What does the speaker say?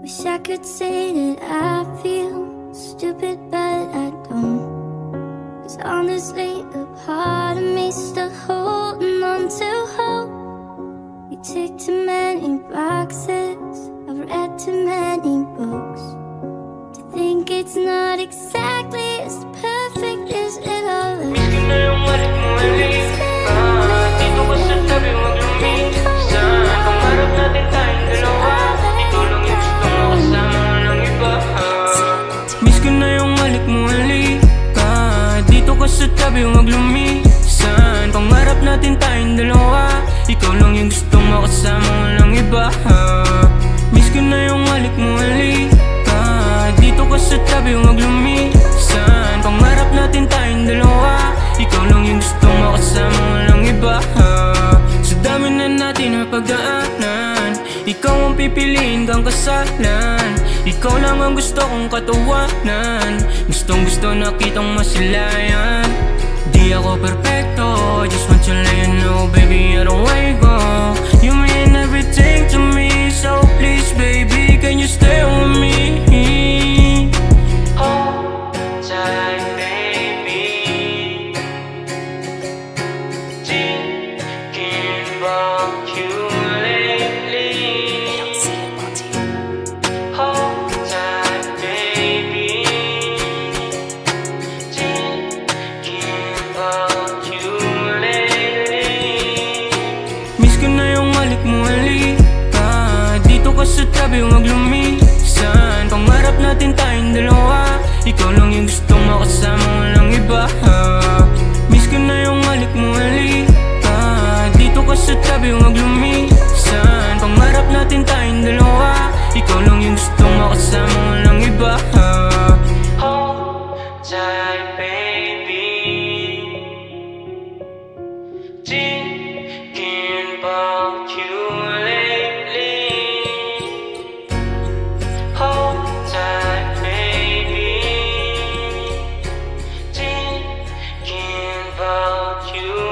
Wish I could say that I feel stupid, but I don't. 'Cause honestly, a part of me still holding on to hope. You tick too many boxes, I've read too many books to think it's not exactly as perfect as it all looks. Miss ko na yung balik mo, halika. Dito ka sa tabi, huwag lumisan. Pangarap natin tayong dalawa, ikaw lang yung gusto mo, kasama walang iba. Miss ko na yung balik mo, halika. Dito ka sa tabi, huwag lumisan. Pangarap natin tayong dalawa, ikaw lang yung gusto mo, kasama walang iba. Miss ko na yung balik mo, halika. Dito ka sa tabi, huwag lumisan. Pangarap natin tayong dalawa, ikaw lang yung gusto mo, kasama walang iba. Sa dami na natin na pagdaanan, ikaw ang pipiliin kang kasalan. Ikaw lang ang gusto kong katawanan. Gustong gusto na kitang masilayan. Di ako perfecto, just want you to let you know, baby, I don't wanna go. You mean everything to me, so please, baby, can you stay with me? Hold tight, baby. Thinking about you lately. Hold tight, baby. Thinking about you lately. Miss ko na yung halik mo, halika. Dito ka sa tabi, huwag lumisan. Pangarap natin tayong dalawa, ikaw lang yung gusto mo, kasama walang iba. Miss ko na yung halik mo, halika. Dito ka sa tabi, huwag lumisan. Pangarap natin tayong dalawa, ikaw lang yung gusto mo, kasama walang iba. Hold tight, baby. Thinking about you lately. Hold tight, baby. Thinking about you